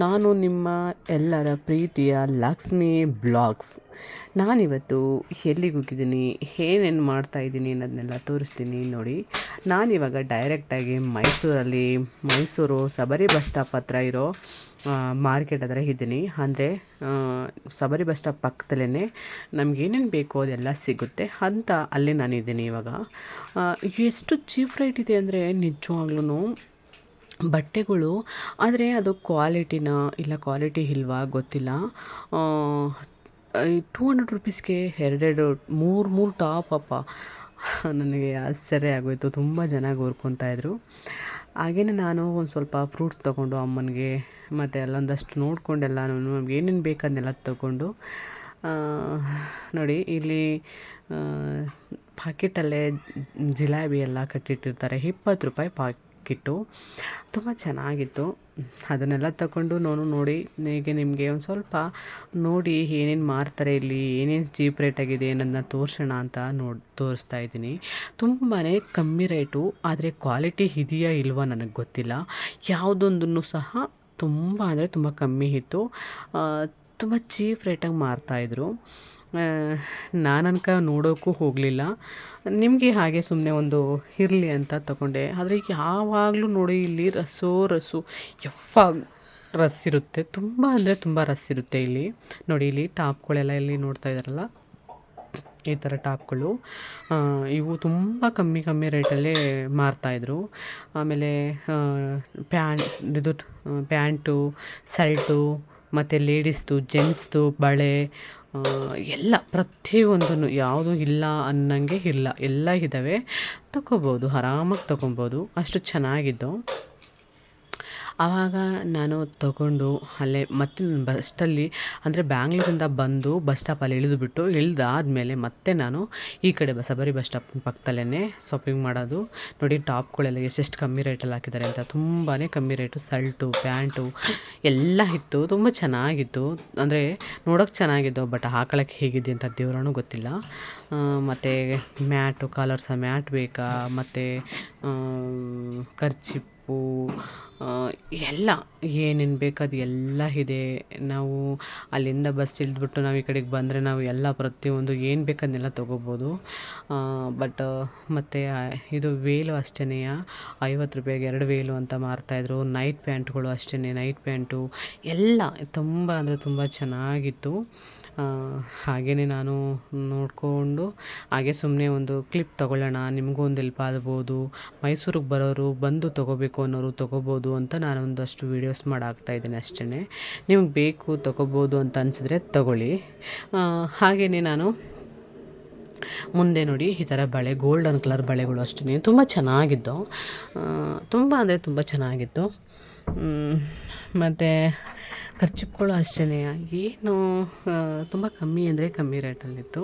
ನಾನು ನಿಮ್ಮ ಎಲ್ಲರ ಪ್ರೀತಿಯ ಲಕ್ಷ್ಮಿ ಬ್ಲಾಗ್ಸ್. ನಾನಿವತ್ತು ಎಲ್ಲಿಗೆ ಹೋಗಿದ್ದೀನಿ, ಏನೇನು ಮಾಡ್ತಾಯಿದ್ದೀನಿ ಅನ್ನೋದನ್ನೆಲ್ಲ ತೋರಿಸ್ತೀನಿ ನೋಡಿ. ನಾನಿವಾಗ ಡೈರೆಕ್ಟಾಗಿ ಮೈಸೂರು ಸಬರಿ ಬಸ್ ಸ್ಟಾಪ್ ಹತ್ರ ಇರೋ ಮಾರ್ಕೆಟ್ ಹತ್ರ ಇದ್ದೀನಿ. ಅಂದರೆ ಸಬರಿ ಬಸ್ ಸ್ಟಾಪ್ ಪಕ್ಕದಲ್ಲೇ ನಮಗೇನೇನು ಬೇಕೋ ಅದೆಲ್ಲ ಸಿಗುತ್ತೆ ಅಂತ ಅಲ್ಲಿ ನಾನಿದ್ದೀನಿ ಇವಾಗ. ಎಷ್ಟು ಚೀಪ್ ರೇಟ್ ಇದೆ ಅಂದರೆ ನಿಜವಾಗ್ಲೂ ಬಟ್ಟೆಗಳು. ಆದರೆ ಅದು ಕ್ವಾಲಿಟಿನ ಇಲ್ಲ ಕ್ವಾಲಿಟಿ ಇಲ್ವಾ ಗೊತ್ತಿಲ್ಲ. ಈ 200 ರುಪೀಸ್ಗೆ ಎರಡೆರಡು ಮೂರು ಟಾಪ್ ಅಪ್ಪ. ನನಗೆ ಆಶ್ಚರ್ಯ ಆಗೋಯಿತು. ತುಂಬ ಜನ ಕೋರ್ಕೊತಾಯಿದ್ರು. ಹಾಗೆಯೇ ನಾನು ಒಂದು ಸ್ವಲ್ಪ ಫ್ರೂಟ್ಸ್ ತೊಗೊಂಡು ಅಮ್ಮನಿಗೆ ಮತ್ತು ಅಲ್ಲೊಂದಷ್ಟು ನೋಡ್ಕೊಂಡೆಲ್ಲ ನಮ್ಗೆ ಏನೇನು ಬೇಕು ಅದನ್ನೆಲ್ಲ ತೊಗೊಂಡು ನೋಡಿ ಇಲ್ಲಿ ಪಾಕಿಟಲ್ಲೇ ಜಿಲೇಬಿ ಎಲ್ಲ ಕಟ್ಟಿಟ್ಟಿರ್ತಾರೆ. 20 ರೂಪಾಯಿ ಪಾಕಿಟ್ಟು. ತುಂಬ ಚೆನ್ನಾಗಿತ್ತು. ಅದನ್ನೆಲ್ಲ ತಗೊಂಡು ನಾನು ನೋಡಿ ಹೇಗೆ ನಿಮಗೆ ಒಂದು ಸ್ವಲ್ಪ ನೋಡಿ ಏನೇನು ಮಾರ್ತಾರೆ ಇಲ್ಲಿ, ಏನೇನು ಚೀಪ್ ರೇಟಾಗಿದೆ ಅನ್ನೋದನ್ನ ತೋರಿಸೋಣ ಅಂತ ತೋರಿಸ್ತಾ ಇದ್ದೀನಿ. ತುಂಬಾ ಕಮ್ಮಿ ರೇಟು, ಆದರೆ ಕ್ವಾಲಿಟಿ ಇದೆಯಾ ಇಲ್ವಾ ನನಗೆ ಗೊತ್ತಿಲ್ಲ. ಯಾವುದೊಂದನ್ನು ಸಹ ತುಂಬ ಅಂದರೆ ತುಂಬ ಕಮ್ಮಿ ಇತ್ತು. ತುಂಬ ಚೀಪ್ ರೇಟಾಗಿ ಮಾರ್ತಾಯಿದ್ರು. ನಾನು ನೋಡೋಕ್ಕೂ ಹೋಗಲಿಲ್ಲ. ನಿಮಗೆ ಹಾಗೆ ಸುಮ್ಮನೆ ಒಂದು ಇರಲಿ ಅಂತ ತಗೊಂಡೆ. ಆದರೆ ಯಾವಾಗಲೂ ನೋಡಿ ಇಲ್ಲಿ ರಸ್ಸು ರಸ್ ಇರುತ್ತೆ. ತುಂಬ ಅಂದರೆ ತುಂಬ ರಸ್ ಇರುತ್ತೆ ಇಲ್ಲಿ. ನೋಡಿ ಇಲ್ಲಿ ಟಾಪ್ಗಳೆಲ್ಲ ಇಲ್ಲಿ ನೋಡ್ತಾ ಇದ್ದಾರಲ್ಲ, ಈ ಥರ ಟಾಪ್ಗಳು ಇವು ತುಂಬ ಕಮ್ಮಿ ರೇಟಲ್ಲೇ ಮಾರ್ತಾಯಿದ್ರು. ಆಮೇಲೆ ಪ್ಯಾಂಟು, ಶರ್ಟು ಮತ್ತು ಲೇಡೀಸ್ದು, ಜೆಂಟ್ಸ್ದು ಬಳೆ ಎಲ್ಲ ಪ್ರತಿಯೊಂದೂ ಯಾವುದೂ ಇಲ್ಲ ಅನ್ನಂಗೆ ಇಲ್ಲ, ಎಲ್ಲ ಇದ್ದಾವೆ. ತೊಗೋಬೋದು, ಆರಾಮಾಗಿ ತೊಗೊಬೋದು, ಅಷ್ಟು ಚೆನ್ನಾಗಿದ್ದು. ಆವಾಗ ನಾನು ತಗೊಂಡು ಅಲ್ಲೇ ಮತ್ತೆ ಬಸ್ಸಲ್ಲಿ ಅಂದರೆ ಬ್ಯಾಂಗ್ಳೂರಿಂದ ಬಂದು ಬಸ್ ಸ್ಟಾಪಲ್ಲಿ ಇಳಿದಾದ್ಮೇಲೆ ಮತ್ತೆ ನಾನು ಈ ಕಡೆ ಸಬರಿ ಬಸ್ ಸ್ಟಾಪ್ ಪಕ್ಕದಲ್ಲೇ ಶಾಪಿಂಗ್ ಮಾಡೋದು. ನೋಡಿ ಟಾಪ್ಗಳೆಲ್ಲ ಎಷ್ಟೆಷ್ಟು ಕಮ್ಮಿ ರೇಟಲ್ಲಿ ಹಾಕಿದ್ದಾರೆ ಅಂತ. ತುಂಬಾ ಕಮ್ಮಿ ರೇಟು. ಶರ್ಟು, ಪ್ಯಾಂಟು ಎಲ್ಲ ಇತ್ತು. ತುಂಬ ಚೆನ್ನಾಗಿತ್ತು. ಅಂದರೆ ನೋಡೋಕ್ಕೆ ಚೆನ್ನಾಗಿದ್ದು, ಬಟ್ ಹಾಕೊಳ್ಳೋಕ್ಕೆ ಹೇಗಿದೆ ಅಂತ ದೇವ್ರಾಣು ಗೊತ್ತಿಲ್ಲ. ಮತ್ತು ಮ್ಯಾಟು, ಕಾಲರ್ಸ ಮ್ಯಾಟ್ ಬೇಕಾ, ಮತ್ತು ಕರ್ಚಿಪ್ಪು ಎಲ್ಲ ಏನೇನು ಬೇಕು ಅದು ಎಲ್ಲ ಇದೆ. ನಾವು ಅಲ್ಲಿಂದ ಬಸ್ ಇಳಿದ್ಬಿಟ್ಟು ನಾವು ಈ ಕಡೆಗೆ ಬಂದರೆ ನಾವು ಎಲ್ಲ ಪ್ರತಿಯೊಂದು ಏನು ಬೇಕು ಅದನ್ನೆಲ್ಲ ತೊಗೋಬೋದು. ಬಟ್ ಮತ್ತು ಇದು ವೇಲು ಅಷ್ಟೇ 50 ರೂಪಾಯಿಗೆ 2 ವೇಲು ಅಂತ ಮಾರ್ತಾಯಿದ್ರು. ನೈಟ್ ಪ್ಯಾಂಟ್ಗಳು ಅಷ್ಟೇ, ನೈಟ್ ಪ್ಯಾಂಟು ಎಲ್ಲ ತುಂಬ ಅಂದರೆ ತುಂಬ ಚೆನ್ನಾಗಿತ್ತು. ಹಾಗೆಯೇ ನಾನು ನೋಡಿಕೊಂಡು ಹಾಗೆ ಸುಮ್ಮನೆ ಒಂದು ಕ್ಲಿಪ್ ತೊಗೊಳ್ಳೋಣ, ನಿಮಗೂ ಒಂದು ಹೆಲ್ಪ್ ಆಗ್ಬೋದು, ಮೈಸೂರಿಗೆ ಬರೋರು ಬಂದು ತೊಗೋಬೇಕು ಅನ್ನೋರು ತೊಗೋಬೋದು ಅಂತ ನಾನು ಒಂದಷ್ಟು ವೀಡಿಯೋಸ್ ಮಾಡಿ ಹಾಕ್ತಾಯಿದ್ದೀನಿ ಅಷ್ಟೇ. ನಿಮಗೆ ಬೇಕು ತೊಗೋಬೋದು ಅಂತ ಅನಿಸಿದ್ರೆ ತೊಗೊಳ್ಳಿ. ಹಾಗೆಯೇ ನಾನು ಮುಂದೆ ನೋಡಿ ಈ ಥರ ಬಳೆ, ಗೋಲ್ಡನ್ ಕಲರ್ ಬಳೆಗಳು ಅಷ್ಟೇ ತುಂಬ ಚೆನ್ನಾಗಿದ್ದು. ತುಂಬ ಅಂದರೆ ತುಂಬ ಚೆನ್ನಾಗಿತ್ತು. ಮತ್ತು ಖರ್ಚಿಪ್ಗಳು ಅಷ್ಟೇ ಏನು ತುಂಬ ಕಮ್ಮಿ ಅಂದರೆ ಕಮ್ಮಿ ರೇಟಲ್ಲಿತ್ತು.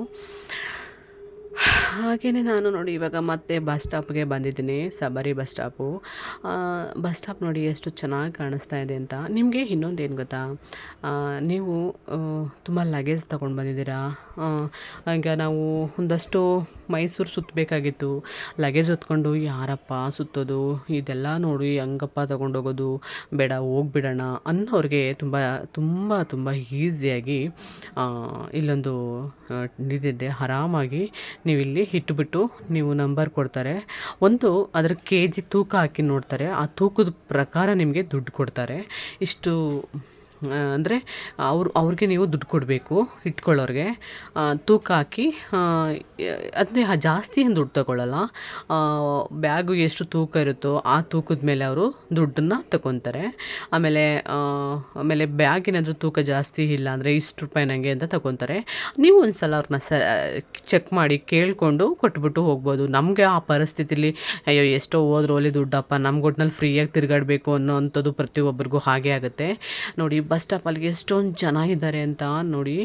ಹಾಗೆಯೇ ನಾನು ನೋಡಿ ಇವಾಗ ಮತ್ತೆ ಬಸ್ ಸ್ಟಾಪ್ಗೆ ಬಂದಿದ್ದೀನಿ. Sabri bus stop. Bus stop ನೋಡಿ ಎಷ್ಟು ಚೆನ್ನಾಗಿ ಕಾಣಿಸ್ತಾ ಇದೆ ಅಂತ. ನಿಮಗೆ ಇನ್ನೊಂದು ಏನು ಗೊತ್ತಾ, ನೀವು ತುಂಬ ಲಗೇಜ್ ತೊಗೊಂಡು ಬಂದಿದ್ದೀರಾ. ಈಗ ನಾವು ಒಂದಷ್ಟು ಮೈಸೂರು ಸುತ್ತಬೇಕಾಗಿತ್ತು. ಲಗೇಜ್ ಹೊತ್ಕೊಂಡು ಯಾರಪ್ಪ ಸುತ್ತೋದು, ಇದೆಲ್ಲ ನೋಡಿ ಹೆಂಗಪ್ಪ ತೊಗೊಂಡೋಗೋದು, ಬೇಡ ಹೋಗ್ಬಿಡೋಣ ಅನ್ನೋರಿಗೆ ತುಂಬ ತುಂಬ ತುಂಬ ಈಸಿಯಾಗಿ ಇಲ್ಲೊಂದು ಇದಿದೆ. ಆರಾಮಾಗಿ ನೀವಿಲ್ಲಿ ಇಟ್ಬಿಟ್ಟು ನೀವು ನಂಬರ್ ಕೊಡ್ತಾರೆ. ಒಂದು ಅದರ ಕೆಜಿ ತೂಕ ಹಾಕಿ ನೋಡ್ತಾರೆ. ಆ ತೂಕದ ಪ್ರಕಾರ ನಿಮಗೆ ದುಡ್ಡು ಕೊಡ್ತಾರೆ. ಇಷ್ಟು ಅಂದರೆ ಅವ್ರಿಗೆ ನೀವು ದುಡ್ಡು ಕೊಡಬೇಕು, ಇಟ್ಕೊಳ್ಳೋರಿಗೆ. ತೂಕ ಹಾಕಿ ಅಂದರೆ ಜಾಸ್ತಿ ಏನು ದುಡ್ಡು ತಗೊಳ್ಳಲ್ಲ. ಬ್ಯಾಗು ಎಷ್ಟು ತೂಕ ಇರುತ್ತೋ ಆ ತೂಕದ ಮೇಲೆ ಅವರು ದುಡ್ಡನ್ನು ತಗೊತಾರೆ. ಆಮೇಲೆ ಬ್ಯಾಗ್ ಏನಾದರೂ ತೂಕ ಜಾಸ್ತಿ ಇಲ್ಲ ಅಂದರೆ ಇಷ್ಟು ರೂಪಾಯಿ ನನಗೆ ಅಂತ ತಗೊತಾರೆ. ನೀವು ಒಂದು ಸಲ ಅವ್ರನ್ನ ಚೆಕ್ ಮಾಡಿ ಕೇಳಿಕೊಂಡು ಕೊಟ್ಬಿಟ್ಟು ಹೋಗ್ಬೋದು. ನಮಗೆ ಆ ಪರಿಸ್ಥಿತಿಲಿ ಅಯ್ಯೋ ಎಷ್ಟೋ ಹೋದ್ರು ಅಲ್ಲಿ ದುಡ್ಡಪ್ಪ, ನಮ್ಮ ಒಟ್ನಲ್ಲಿ ಫ್ರೀಯಾಗಿ ತಿರುಗಾಡಬೇಕು ಅನ್ನೋ ಅಂಥದ್ದು ಪ್ರತಿಯೊಬ್ಬರಿಗೂ ಹಾಗೇ ಆಗುತ್ತೆ. ನೋಡಿ ಬಸ್ ಸ್ಟಾಪಲ್ಲಿ ಎಷ್ಟೊಂದು ಜನ ಇದ್ದಾರೆ ಅಂತ ನೋಡಿ.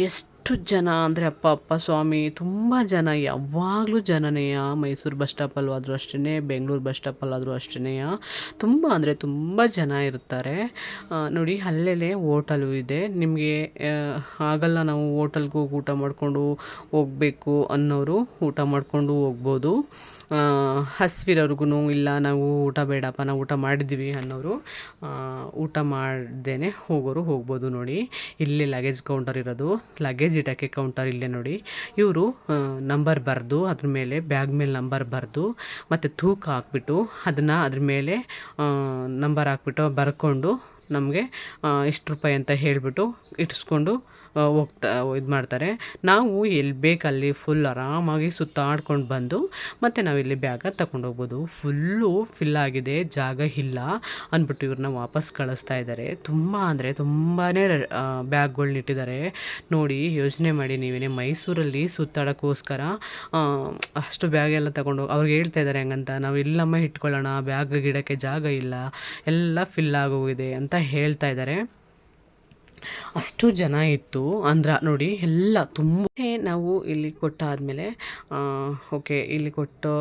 ಎಷ್ಟು ಎಷ್ಟು ಜನ ಅಂದರೆ ಅಪ್ಪ ಅಪ್ಪ ಸ್ವಾಮಿ ತುಂಬ ಜನ, ಯಾವಾಗಲೂ ಜನನೇಯ. ಮೈಸೂರು ಬಸ್ ಸ್ಟಾಪಲ್ಲಿ ಆದರೂ ಅಷ್ಟೇ, ಬೆಂಗಳೂರು ಬಸ್ ಸ್ಟಾಪಲ್ಲಾದರೂ ಅಷ್ಟೇ, ತುಂಬ ಅಂದರೆ ತುಂಬ ಜನ ಇರ್ತಾರೆ. ನೋಡಿ ಅಲ್ಲೇ ಹೋಟಲು ಇದೆ. ನಿಮಗೆ ಆಗಲ್ಲ ನಾವು ಹೋಟೆಲ್ಗೆ ಹೋಗಿ ಊಟ ಮಾಡಿಕೊಂಡು ಹೋಗಬೇಕು ಅನ್ನೋರು ಊಟ ಮಾಡಿಕೊಂಡು ಹೋಗ್ಬೋದು. ಹಸ್ವಿರೋರ್ಗು ಇಲ್ಲ ನಾವು ಊಟ ಬೇಡಪ್ಪ ನಾವು ಊಟ ಮಾಡಿದ್ದೀವಿ ಅನ್ನೋರು ಊಟ ಮಾಡ್ದೇ ಹೋಗೋರು ಹೋಗ್ಬೋದು. ನೋಡಿ ಇಲ್ಲಿ ಲಗೇಜ್ ಕೌಂಟರ್ ಇರೋದು, ಲಗೇಜ್ ಇಡೋಕ್ಕೆ ಕೌಂಟರ್ ಇಲ್ಲೇ ನೋಡಿ. ಇವರು ನಂಬರ್ ಬರೆದು ಅದ್ರ ಮೇಲೆ ಬ್ಯಾಗ್ ಮೇಲೆ ನಂಬರ್ ಬರೆದು ಮತ್ತು ತೂಕ ಹಾಕ್ಬಿಟ್ಟು ಅದನ್ನು ಅದ್ರ ಮೇಲೆ ನಂಬರ್ ಹಾಕ್ಬಿಟ್ಟು ಬರ್ಕೊಂಡು ನಮಗೆ ಇಷ್ಟು ರೂಪಾಯಿ ಅಂತ ಹೇಳಿಬಿಟ್ಟು ಇಟ್ಟಿಸ್ಕೊಂಡು ಹೋಗ್ತಾ ಇದು ಮಾಡ್ತಾರೆ. ನಾವು ಎಲ್ಲಿ ಬೇಕಲ್ಲಿ ಫುಲ್ ಆರಾಮಾಗಿ ಸುತ್ತಾಡ್ಕೊಂಡು ಬಂದು ಮತ್ತು ನಾವಿಲ್ಲಿ ಬ್ಯಾಗ ತಗೊಂಡೋಗ್ಬೋದು. ಫುಲ್ಲು ಫಿಲ್ ಆಗಿದೆ, ಜಾಗ ಇಲ್ಲ ಅಂದ್ಬಿಟ್ಟು ಇವ್ರನ್ನ ವಾಪಸ್ ಕಳಿಸ್ತಾ ಇದ್ದಾರೆ. ತುಂಬ ಅಂದರೆ ತುಂಬಾ ಬ್ಯಾಗ್ಗಳ್ನ ಇಟ್ಟಿದ್ದಾರೆ. ನೋಡಿ ಯೋಚನೆ ಮಾಡಿ ನೀವೇನೇ ಮೈಸೂರಲ್ಲಿ ಸುತ್ತಾಡೋಕ್ಕೋಸ್ಕರ ಅಷ್ಟು ಬ್ಯಾಗೆಲ್ಲ ತಗೊಂಡು ಅವ್ರಿಗೆ ಹೇಳ್ತಾ ಇದ್ದಾರೆ ಹೆಂಗಂತ, ನಾವು ಇಲ್ಲಮ್ಮ ಇಟ್ಕೊಳ್ಳೋಣ, ಬ್ಯಾಗ್ ಗಿಡಕ್ಕೆ ಜಾಗ ಇಲ್ಲ, ಎಲ್ಲ ಫಿಲ್ ಆಗೋಗಿದೆ ಅಂತ ಹೇಳ್ತಾ ಇದ್ದಾರೆ. ಅಷ್ಟು ಜನ ಇತ್ತು ಅಂದ್ರೆ ನೋಡಿ ಎಲ್ಲ ತುಂಬ. ನಾವು ಇಲ್ಲಿ ಕೊಟ್ಟಾದಮೇಲೆ ಓಕೆ ಇಲ್ಲಿ ಕೊಟ್ಟು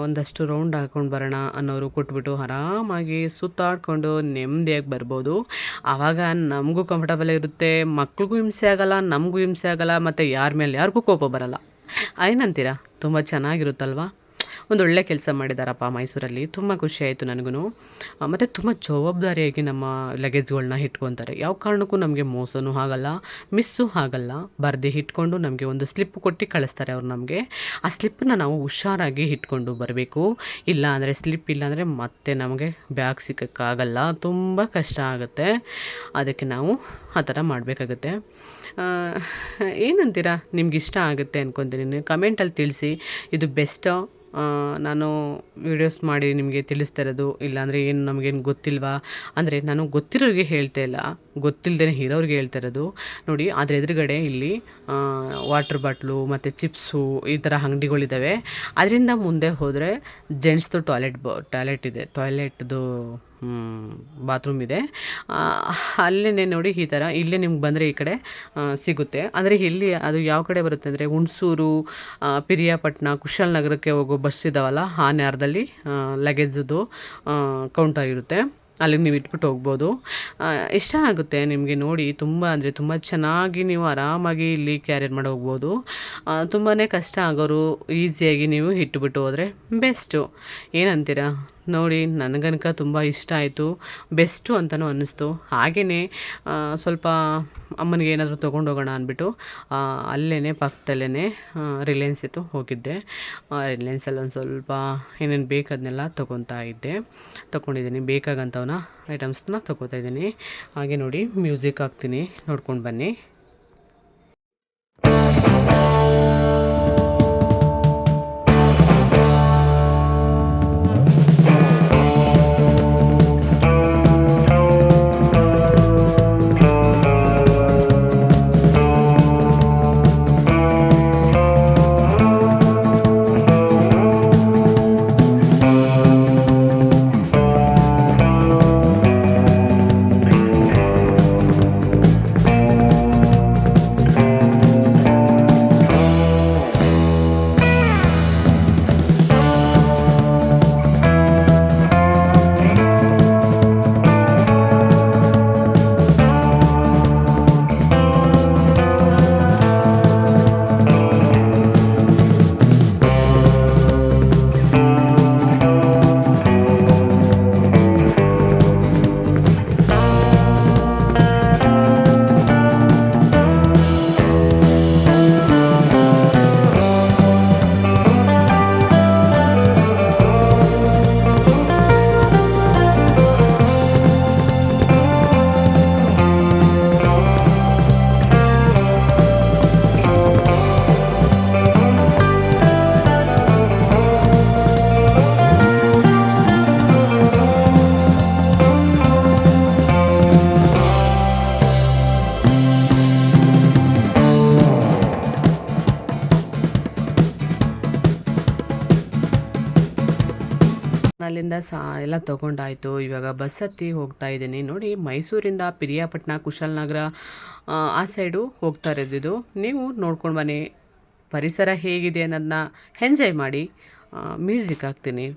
ಒಂದಷ್ಟು ರೌಂಡ್ ಹಾಕ್ಕೊಂಡು ಬರೋಣ ಅನ್ನೋರು ಕೊಟ್ಬಿಟ್ಟು ಆರಾಮಾಗಿ ಸುತ್ತಾಡಿಕೊಂಡು ನೆಮ್ಮದಿಯಾಗಿ ಬರ್ಬೋದು. ಆವಾಗ ನಮಗೂ ಕಂಫರ್ಟಬಲ್ ಇರುತ್ತೆ, ಮಕ್ಳಿಗೂ ಹಿಂಸೆ ಆಗೋಲ್ಲ, ನಮಗೂ ಹಿಂಸೆ ಆಗೋಲ್ಲ, ಮತ್ತು ಯಾರ ಮೇಲೆ ಯಾರಿಗೂ ಕೋಪ ಬರೋಲ್ಲ. ಏನಂತೀರಾ? ತುಂಬ ಚೆನ್ನಾಗಿರುತ್ತಲ್ವ? ಒಂದೊಳ್ಳೆ ಕೆಲಸ ಮಾಡಿದಾರಪ್ಪ ಮೈಸೂರಲ್ಲಿ. ತುಂಬ ಖುಷಿ ಆಯಿತು ನನಗೂ. ಮತ್ತು ತುಂಬ ಜವಾಬ್ದಾರಿಯಾಗಿ ನಮ್ಮ ಲಗೇಜ್ಗಳನ್ನ ಇಟ್ಕೊತಾರೆ. ಯಾವ ಕಾರಣಕ್ಕೂ ನಮಗೆ ಮೋಸನೂ ಆಗಲ್ಲ, ಮಿಸ್ಸು ಆಗಲ್ಲ. ಬರೆದು ಇಟ್ಕೊಂಡು ನಮಗೆ ಒಂದು ಸ್ಲಿಪ್ ಕೊಟ್ಟು ಕಳಿಸ್ತಾರೆ ಅವ್ರು ನಮಗೆ. ಆ ಸ್ಲಿಪ್ಪನ್ನ ನಾವು ಹುಷಾರಾಗಿ ಇಟ್ಕೊಂಡು ಬರಬೇಕು. ಇಲ್ಲ ಅಂದರೆ ಸ್ಲಿಪ್ ಇಲ್ಲಾಂದರೆ ಮತ್ತೆ ನಮಗೆ ಬ್ಯಾಗ್ ಸಿಕ್ಕೋಕ್ಕಾಗಲ್ಲ, ತುಂಬ ಕಷ್ಟ ಆಗುತ್ತೆ. ಅದಕ್ಕೆ ನಾವು ಆ ಥರ ಮಾಡಬೇಕಾಗುತ್ತೆ. ಏನಂತೀರಾ? ನಿಮ್ಗೆ ಇಷ್ಟ ಆಗುತ್ತೆ ಅಂದ್ಕೊತೀನಿ. ಕಮೆಂಟಲ್ಲಿ ತಿಳಿಸಿ, ಇದು ಬೆಸ್ಟೋ ನಾನು ವೀಡಿಯೋಸ್ ಮಾಡಿ ನಿಮಗೆ ತಿಳಿಸ್ತಾ ಇರೋದು, ಇಲ್ಲಾಂದರೆ ಏನು ನಮಗೇನು ಗೊತ್ತಿಲ್ವಾ ಅಂದರೆ ನಾನು ಗೊತ್ತಿರೋರಿಗೆ ಹೇಳ್ತಾ ಇಲ್ಲ, ಗೊತ್ತಿಲ್ಲದೇ ಇರೋರಿಗೆ ಹೇಳ್ತಾ ಇರೋದು. ನೋಡಿ ಅದ್ರ ಎದುರುಗಡೆ ಇಲ್ಲಿ ವಾಟ್ರ್ ಬಾಟ್ಲು ಮತ್ತು ಚಿಪ್ಸು ಈ ಥರ ಅಂಗಡಿಗಳಿದ್ದಾವೆ. ಅದರಿಂದ ಮುಂದೆ ಹೋದರೆ ಜೆಂಟ್ಸ್ದು ಟಾಯ್ಲೆಟ್ ಇದೆ, ಟಾಯ್ಲೆಟ್ದು ಬಾತ್ರೂಮ್ ಇದೆ. ಅಲ್ಲೇ ನೋಡಿ ಈ ಥರ ಇಲ್ಲೇ ನಿಮ್ಗೆ ಬಂದರೆ ಈ ಕಡೆ ಸಿಗುತ್ತೆ. ಅಂದರೆ ಇಲ್ಲಿ ಅದು ಯಾವ ಕಡೆ ಬರುತ್ತೆ ಅಂದರೆ ಹುಣಸೂರು, ಪಿರಿಯಾಪಟ್ಟಣ, ಕುಶಾಲನಗರಕ್ಕೆ ಹೋಗೋ ಬಸ್ ಇದ್ದಾವಲ್ಲ, ಆ ನ್ಯಾರದಲ್ಲಿ ಲಗೇಜ್ದು ಕೌಂಟರ್ ಇರುತ್ತೆ. ಅಲ್ಲಿಗೆ ನೀವು ಇಟ್ಬಿಟ್ಟು ಹೋಗ್ಬೋದು. ಇಷ್ಟ ಆಗುತ್ತೆ ನಿಮಗೆ ನೋಡಿ. ತುಂಬ ಅಂದರೆ ತುಂಬ ಚೆನ್ನಾಗಿ ನೀವು ಆರಾಮಾಗಿ ಇಲ್ಲಿ ಕ್ಯಾರಿಯರ್ ಮಾಡಿ ಹೋಗ್ಬೋದು. ತುಂಬಾ ಕಷ್ಟ ಆಗೋರು ಈಸಿಯಾಗಿ ನೀವು ಇಟ್ಬಿಟ್ಟು ಹೋದರೆ ಬೆಸ್ಟು. ಏನಂತೀರಾ? ನೋಡಿ ನನಗನಕ ತುಂಬ ಇಷ್ಟ ಆಯಿತು, ಬೆಸ್ಟು ಅಂತಲೂ ಅನ್ನಿಸ್ತು. ಹಾಗೆಯೇ ಸ್ವಲ್ಪ ಅಮ್ಮನಿಗೆ ಏನಾದರೂ ತೊಗೊಂಡೋಗೋಣ ಅಂದ್ಬಿಟ್ಟು ಅಲ್ಲೇ ಪಕ್ಕದಲ್ಲೇ ರಿಲಯನ್ಸ್ ಇತ್ತು, ಹೋಗಿದ್ದೆ. ರಿಲಯನ್ಸಲ್ಲಿ ಒಂದು ಸ್ವಲ್ಪ ಏನೇನು ಬೇಕು ಅದನ್ನೆಲ್ಲ ತೊಗೊಂಡಿದ್ದೀನಿ. ಬೇಕಾಗಂಥವನ್ನ ಐಟಮ್ಸ್ನ ತೊಗೋತಾ ಇದ್ದೀನಿ. ಹಾಗೆ ನೋಡಿ ಮ್ಯೂಸಿಕ್ ಹಾಕ್ತೀನಿ, ನೋಡ್ಕೊಂಡು ಬನ್ನಿ. ಅಲ್ಲಿಂದ ಎಲ್ಲ ತೊಗೊಂಡಾಯಿತು. ಇವಾಗ ಬಸ್ ಹತ್ತಿ ಹೋಗ್ತಾ ಇದ್ದೀನಿ. ನೋಡಿ ಮೈಸೂರಿಂದ ಪಿರಿಯಾಪಟ್ಟಣ, ಕುಶಾಲನಗರ ಆ ಸೈಡು ಹೋಗ್ತಾ ಇರೋದಿದು. ನೀವು ನೋಡ್ಕೊಂಡು ಬನ್ನಿ. ಪರಿಸರ ಹೇಗಿದೆ ಅನ್ನೋದನ್ನ ಎಂಜಾಯ್ ಮಾಡಿ. ಮ್ಯೂಸಿಕ್ ಹಾಕ್ತೀನಿ.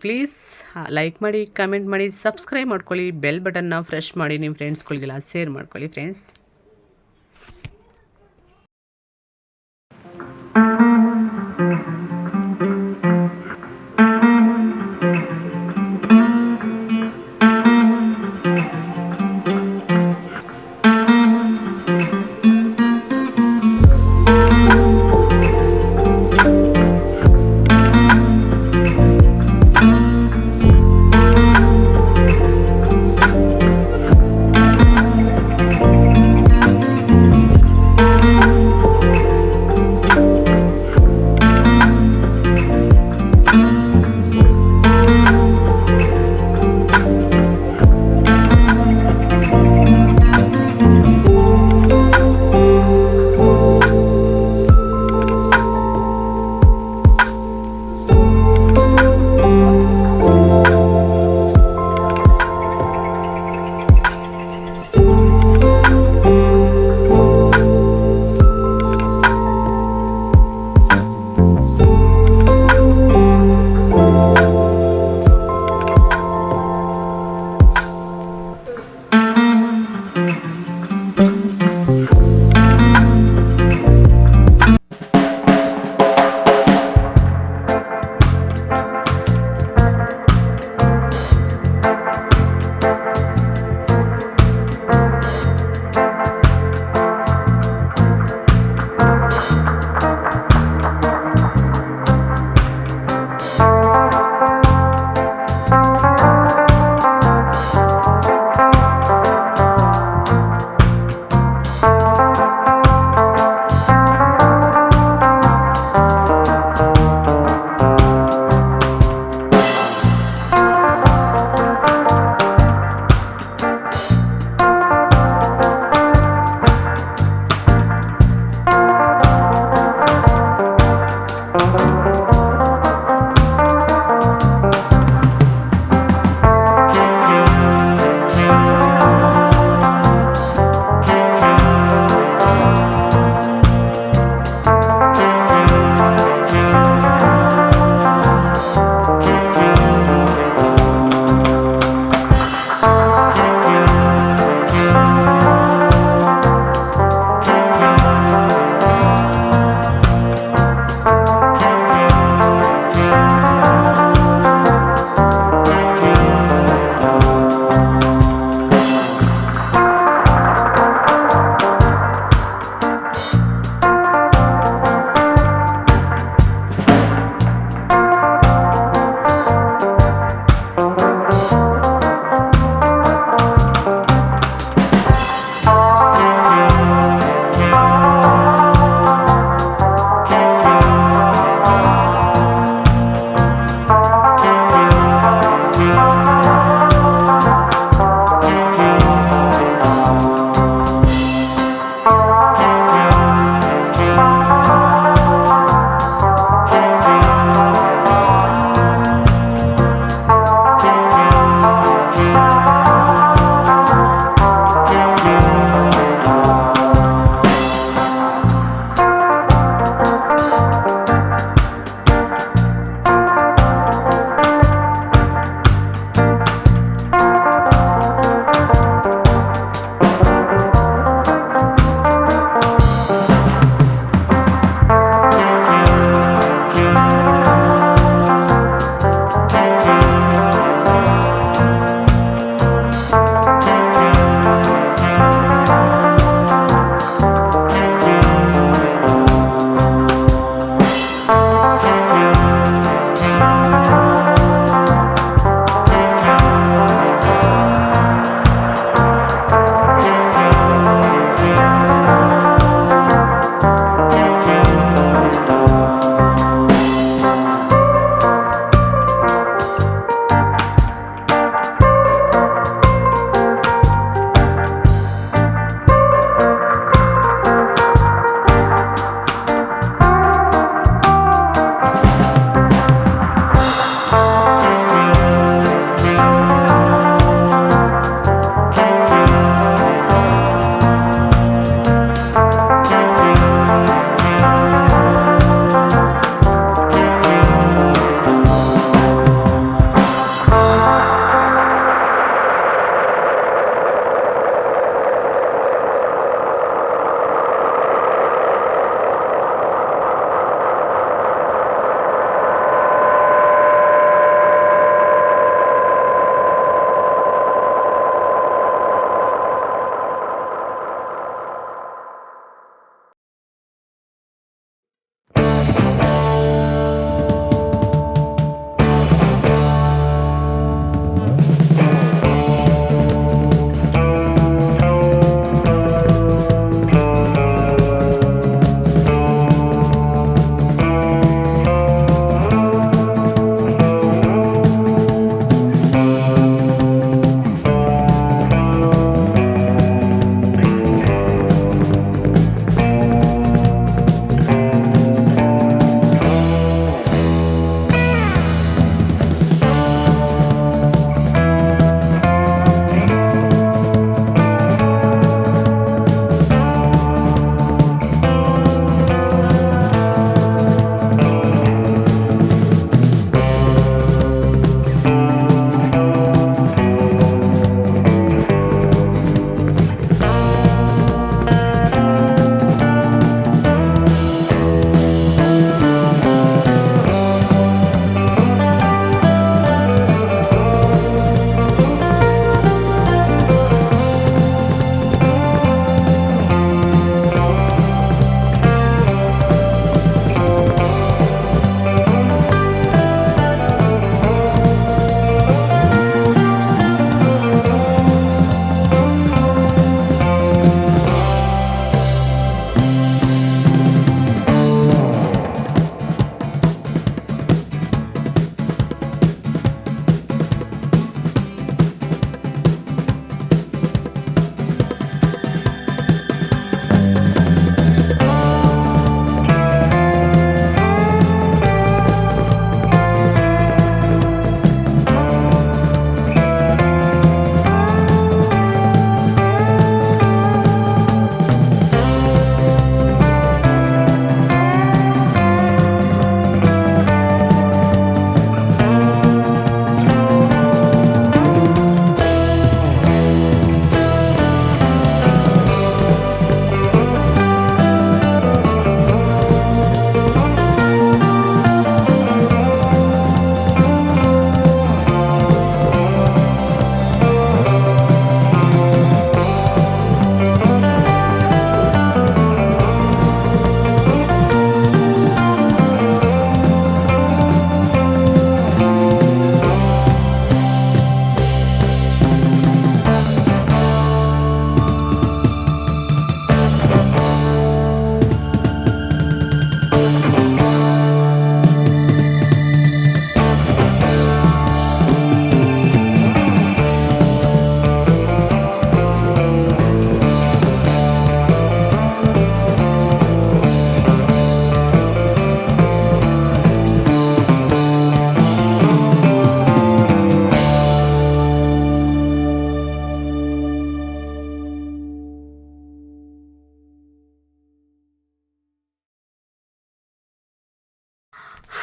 ಪ್ಲೀಸ್ ಲೈಕ್ ಮಾಡಿ, ಕಮೆಂಟ್ ಮಾಡಿ, ಸಬ್ಸ್ಕ್ರೈಬ್ ಮಾಡ್ಕೊಳ್ಳಿ. ಬೆಲ್ ಬಟನ್ನ ಫ್ರೆಶ್ ಮಾಡಿ, ನಿಮ್ಮ ಫ್ರೆಂಡ್ಸ್ಗಳಿಗೆಲ್ಲ ಶೇರ್ ಮಾಡ್ಕೊಳ್ಳಿ ಫ್ರೆಂಡ್ಸ್.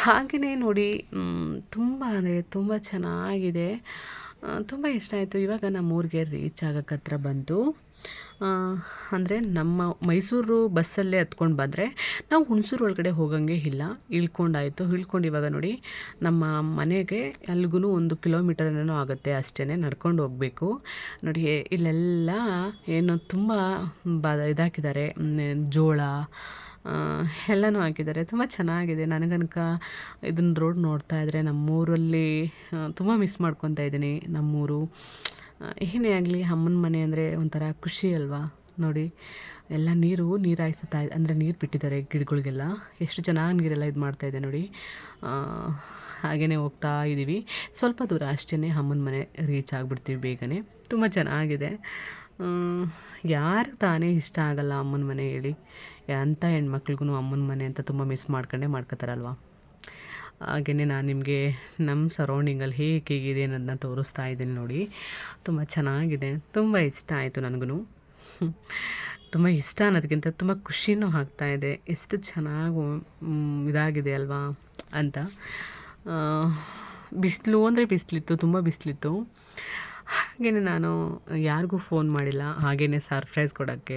ಹಾಗೆಯೇ ನೋಡಿ ತುಂಬ ಅಂದರೆ ತುಂಬ ಚೆನ್ನಾಗಿದೆ. ತುಂಬ ಇಷ್ಟ ಆಯಿತು. ಇವಾಗ ನಮ್ಮೂರಿಗೆ ರೀಚ್ ಆಗಕ್ಕೆ ಹತ್ರ ಬಂತು. ಅಂದರೆ ನಮ್ಮ ಮೈಸೂರು ಬಸ್ಸಲ್ಲೇ ಹತ್ಕೊಂಡು ಬಂದರೆ ನಾವು ಹುಣಸೂರು ಒಳಗಡೆ ಹೋಗಂಗೆ ಇಲ್ಲ. ಇಳ್ಕೊಂಡಾಯಿತು. ಇಳ್ಕೊಂಡು ಇವಾಗ ನೋಡಿ ನಮ್ಮ ಮನೆಗೆ ಅಲ್ಗೂ 1 ಕಿಲೋಮೀಟರ್ ಏನೋ ಆಗುತ್ತೆ ಅಷ್ಟೇ, ನಡ್ಕೊಂಡು ಹೋಗಬೇಕು. ನೋಡಿ ಇಲ್ಲೆಲ್ಲ ಏನು ತುಂಬ ಇದಾಕಿದ್ದಾರೆ, ಜೋಳ ಎಲ್ಲನೂ ಹಾಕಿದ್ದಾರೆ. ತುಂಬ ಚೆನ್ನಾಗಿದೆ. ನನಗನಕ ಇದನ್ನ ರೋಡ್ ನೋಡ್ತಾ ಇದ್ದರೆ ನಮ್ಮೂರಲ್ಲಿ ತುಂಬ ಮಿಸ್ ಮಾಡ್ಕೊತಾ ಇದ್ದೀನಿ ನಮ್ಮೂರು. ಏನೇ ಆಗಲಿ ಅಮ್ಮನ ಮನೆ ಅಂದರೆ ಒಂಥರ ಖುಷಿ ಅಲ್ವಾ. ನೋಡಿ ಎಲ್ಲ ನೀರು ಹಾಯಿಸ್ತಾ ಅಂದರೆ ನೀರು ಬಿಟ್ಟಿದ್ದಾರೆ ಗಿಡಗಳಿಗೆಲ್ಲ. ಎಷ್ಟು ಚೆನ್ನಾಗಿ ನೀರೆಲ್ಲ ಇದು ಮಾಡ್ತಾಯಿದೆ ನೋಡಿ. ಹಾಗೆಯೇ ಹೋಗ್ತಾ ಇದ್ದೀವಿ. ಸ್ವಲ್ಪ ದೂರ ಅಷ್ಟೇ ಅಮ್ಮನ ಮನೆ ರೀಚ್ ಆಗಿಬಿಡ್ತೀವಿ ಬೇಗನೆ. ತುಂಬ ಚೆನ್ನಾಗಿದೆ. ಯಾರು ತಾನೇ ಇಷ್ಟ ಆಗಲ್ಲ ಅಮ್ಮನ ಮನೆ ಹೇಳಿ. ಅಂಥ ಹೆಣ್ಮಕ್ಳಿಗೂ ಅಮ್ಮನ ಮನೆ ಅಂತ ತುಂಬ ಮಿಸ್ ಮಾಡ್ಕೋತಾರಲ್ವ. ಹಾಗೆಯೇ ನಾನು ನಿಮಗೆ ನಮ್ಮ ಸರೌಂಡಿಂಗಲ್ಲಿ ಹೇಗಿದೆ ಅನ್ನೋದನ್ನ ತೋರಿಸ್ತಾ ಇದ್ದೀನಿ ನೋಡಿ. ತುಂಬ ಚೆನ್ನಾಗಿದೆ. ತುಂಬ ಇಷ್ಟ ಆಯಿತು ನನಗೂ. ತುಂಬ ಇಷ್ಟ ಅನ್ನೋದಕ್ಕಿಂತ ತುಂಬ ಖುಷಿನೂ ಆಗ್ತಾಯಿದೆ. ಎಷ್ಟು ಚೆನ್ನಾಗಿ ಇದಾಗಿದೆ ಅಲ್ವಾ ಅಂತ. ಬಿಸಿಲು ಅಂದರೆ ಬಿಸಿಲಿತ್ತು, ತುಂಬ ಬಿಸಿಲಿತ್ತು. ಹಾಗೆಯೇ ನಾನು ಯಾರಿಗೂ ಫೋನ್ ಮಾಡಿಲ್ಲ. ಹಾಗೆಯೇ ಸರ್ಪ್ರೈಸ್ ಕೊಡೋಕ್ಕೆ